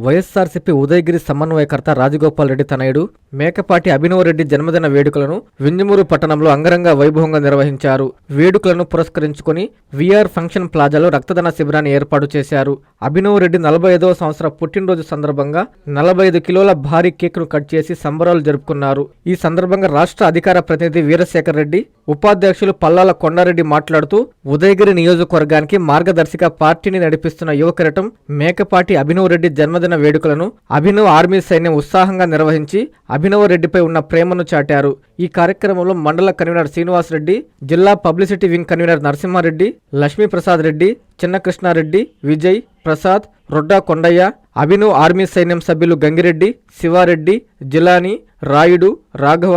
వైఎస్ఆర్సీపీ ఉదయగిరి సమన్వయకర్త రాజగోపాల్ రెడ్డి తనయుడు మేకపాటి అభినవ్ రెడ్డి జన్మదిన వేడుకలను వింజమూరు పట్టణంలో అంగరంగ వైభవంగా నిర్వహించారు. వేడుకలను పురస్కరించుకుని విఆర్ ఫంక్షన్ ప్లాజాలో రక్తదాన శిబిరాన్ని ఏర్పాటు చేశారు. అభినవ్ రెడ్డి 45వ సంవత్సర పుట్టినరోజు సందర్భంగా 45 కిలోల భారీ కేక్ ను కట్ చేసి సంబరాలు జరుపుకున్నారు. ఈ సందర్భంగా రాష్ట్ర అధికార ప్రతినిధి వీరశేఖర్ రెడ్డి, ఉపాధ్యక్షులు పల్లాల కొండారెడ్డి మాట్లాడుతూ ఉదయగిరి నియోజకవర్గానికి మార్గదర్శిగా పార్టీని నడిపిస్తున్న యువకరటం మేకపాటి అభినవ్ రెడ్డి జన్మదిన వేడుకలను అభినవ్ ఆర్మీ సైన్యం ఉత్సాహంగా నిర్వహించి అభినవ్ రెడ్డిపై ఉన్న ప్రేమను చాటారు. ఈ కార్యక్రమంలో మండల కన్వీనర్ శ్రీనివాస్ రెడ్డి, జిల్లా publicity wing convener Narasimha Reddy, Lakshmi Prasad Reddy, Chinna Krishna Reddy, Vijay Prasad, Rodda Kondaiah, Abhinav army సైన్యం సభ్యులు గంగిరెడ్డి, శివారెడ్డి, జిలాని, రాయుడు, రాఘవ,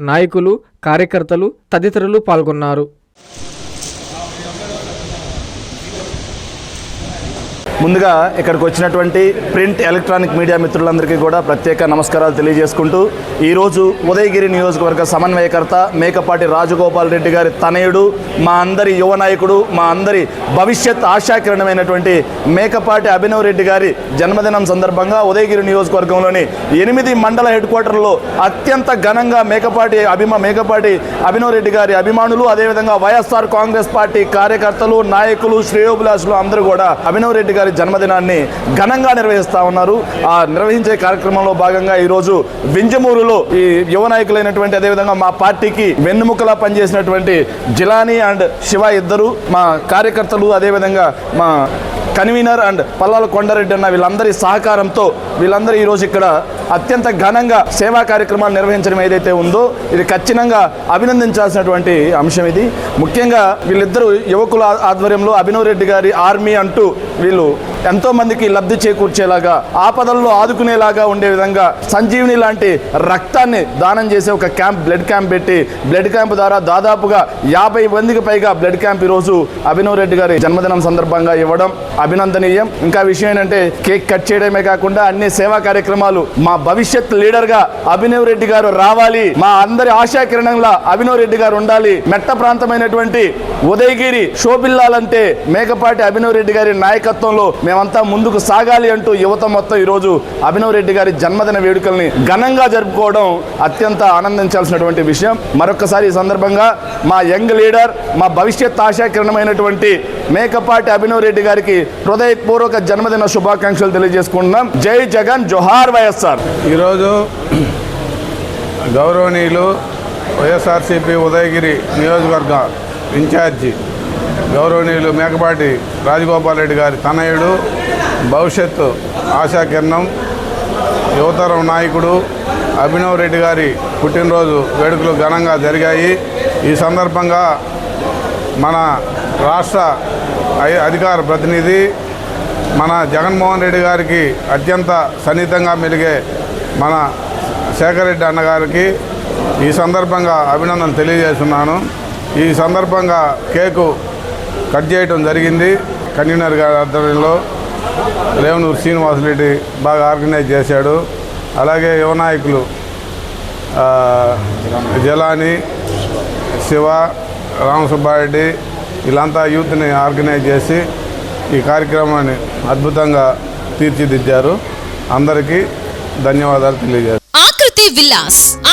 నాయకులు, కార్యకర్తలు తదితరులు పాల్గొన్నారు. ముందుగా ఇక్కడికి వచ్చినటువంటి ప్రింట్ ఎలక్ట్రానిక్ మీడియా మిత్రులందరికీ కూడా ప్రత్యేక నమస్కారాలు తెలియజేసుకుంటూ ఈరోజు ఉదయగిరి నియోజకవర్గ సమన్వయకర్త మేకపాటి రాజగోపాల్ రెడ్డి గారి తనయుడు, మా అందరి యువ నాయకుడు, మా అందరి భవిష్యత్ ఆశాకిరణమైనటువంటి మేకపాటి అభినవ్ రెడ్డి గారి జన్మదినం సందర్భంగా ఉదయగిరి నియోజకవర్గంలోని 8 మండల హెడ్ క్వార్టర్లో అత్యంత ఘనంగా మేకపాటి అభినవ్ రెడ్డి గారి అభిమానులు, అదేవిధంగా వైఎస్ఆర్ కాంగ్రెస్ పార్టీ కార్యకర్తలు, నాయకులు, శ్రేయోభిలాషులు అందరూ కూడా అభినవ్ రెడ్డి గారి జన్మదినాన్ని ఘనంగా నిర్వహిస్తా ఉన్నారు. ఆ నిర్వహించే కార్యక్రమంలో భాగంగా ఈరోజు వింజమూరులో ఈ యువ నాయకులైనటువంటి, అదేవిధంగా మా పార్టీకి వెన్నుముకలా పనిచేసినటువంటి జిలాని అండ్ శివ ఇద్దరు, మా కార్యకర్తలు, అదేవిధంగా మా కన్వీనర్ అండ్ పల్లాల కొండారెడ్డి అన్న వీళ్ళందరి సహకారంతో వీళ్ళందరూ ఈరోజు ఇక్కడ అత్యంత ఘనంగా సేవా కార్యక్రమాలు నిర్వహించడం ఏదైతే ఉందో ఇది ఖచ్చితంగా అభినందించాల్సినటువంటి అంశం. ఇది ముఖ్యంగా వీళ్ళిద్దరూ యువకుల ఆధ్వర్యంలో అభినవ్ రెడ్డి గారి ఆర్మీ అంటూ వీళ్ళు ఎంతో మందికి లబ్ధి చేకూర్చేలాగా, ఆపదల్లో ఆదుకునేలాగా ఉండే విధంగా సంజీవిని లాంటి రక్తాన్ని దానం చేసే ఒక బ్లడ్ క్యాంప్ పెట్టి, బ్లడ్ క్యాంప్ ద్వారా దాదాపుగా 50 మందికి పైగా బ్లడ్ క్యాంప్ ఈరోజు అభినవ్ రెడ్డి గారి జన్మదినం సందర్భంగా ఇవ్వడం అభినందనీయం. ఇంకా విషయం ఏంటంటే కేక్ కట్ చేయడమే కాకుండా అన్ని సేవా కార్యక్రమాలు, మా భవిష్యత్ లీడర్ గా అభినవ్ రెడ్డి గారు రావాలి, మా అందరి ఆశాకిరణంలా అభినవ్ రెడ్డి గారు ఉండాలి, మెట్ట ప్రాంతమైనటువంటి ఉదయగిరి షోపిల్లాలంటే మేకపాటి అభినవ్ రెడ్డి గారి నాయకత్వంలో మేమంతా ముందుకు సాగాలి అంటూ యువత మొత్తం ఈరోజు అభినవ్ రెడ్డి గారి జన్మదిన వేడుకల్ని ఘనంగా జరుపుకోవడం అత్యంత ఆనందించాల్సినటువంటి విషయం. మరొకసారి ఈ సందర్భంగా మా యంగ్ లీడర్, మా భవిష్యత్ ఆశాకిరణమైనటువంటి మేకపాటి అభినవ్ రెడ్డి గారికి హృదయపూర్వక జన్మదిన శుభాకాంక్షలు తెలియజేసుకుంటున్నాం. జై జగన్, జోహార్ వైఎస్ఆర్. ఈరోజు గౌరవనీయులు వైఎస్ఆర్సీపీ ఉదయగిరి నియోజకవర్గ ఇన్ఛార్జి గౌరవనీయులు మేకపాటి రాజగోపాల్ రెడ్డి గారి తనయుడు, భవిష్యత్తు ఆశాకిరణం, యువతరం నాయకుడు అభినవ్ రెడ్డి గారి పుట్టినరోజు వేడుకలు ఘనంగా జరిగాయి. ఈ సందర్భంగా మన రాష్ట్ర అధికార ప్రతినిధి, మన జగన్మోహన్ రెడ్డి గారికి అత్యంత సన్నిహితంగా మెలిగే మన శేఖర్ రెడ్డి అన్నగారికి ఈ సందర్భంగా అభినందనలు తెలియజేస్తున్నాను. ఈ సందర్భంగా కేకు కట్ చేయడం జరిగింది. కన్వీనర్ గారి ఆధ్వర్యంలో రేవనూరు శ్రీనివాసరెడ్డి బాగా ఆర్గనైజ్ చేశాడు. అలాగే యువ నాయకులు జలాని, శివ, రామసుబ్బారెడ్డి వీళ్ళంతా యూత్ని ఆర్గనైజ్ చేసి ఈ కార్యక్రమాన్ని అద్భుతంగా తీర్చిదిద్దారు. అందరికీ ధన్యవాదాలు తెలియజేస్తారు.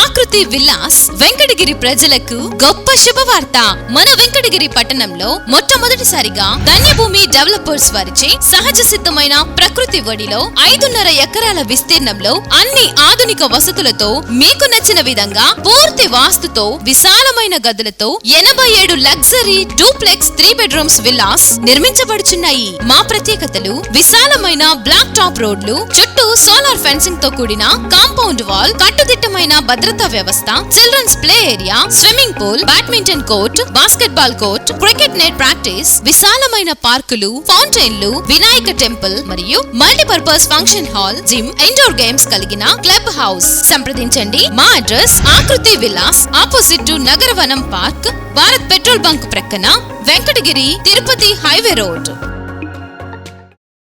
ఆకృతి విలాస్ వెంకటగిరి ప్రజలకు గొప్ప శుభవార్త. మన వెంకటగిరి పట్టణంలో మొట్టమొదటిసారిగా ధన్యభూమి డెవలపర్స్ వారిచే సహజ సిద్ధమైన ప్రకృతి ఒడిలో 5.5 ఎకరాల విస్తీర్ణంలో అన్ని ఆధునిక వసతులతో మీకు నచ్చిన విధంగా పూర్తి వాస్తుతో విశాలమైన గదులతో 87 లగ్జరీ డూప్లెక్స్ 3 బెడ్రూమ్స్ విల్లాస్ నిర్మించబడుచున్నాయి. మా ప్రత్యేకతలు విశాలమైన బ్లాక్ టాప్ రోడ్లు, చుట్టూ సోలార్ ఫెన్సింగ్ తో కూడిన కాంపౌండ్ వాల్, కట్టుదిట్టమైన భద్రతా వ్యవస్థ, childrens play area, swimming pool, badminton court, basketball court, cricket net practice, విశాలమైన పార్కులు, ఫౌంటైన్లు, వినాయక టెంపుల్ మరియు multipurpose function hall, gym, indoor games కలిగిన క్లబ్ హౌస్. సంప్రదించండి. మా address Akruti Vilas, opposite to Nagaravanam park, Bharat petrol bunk ప్రక్కన, వెంకటగిరి తిరుపతి హైవే రోడ్.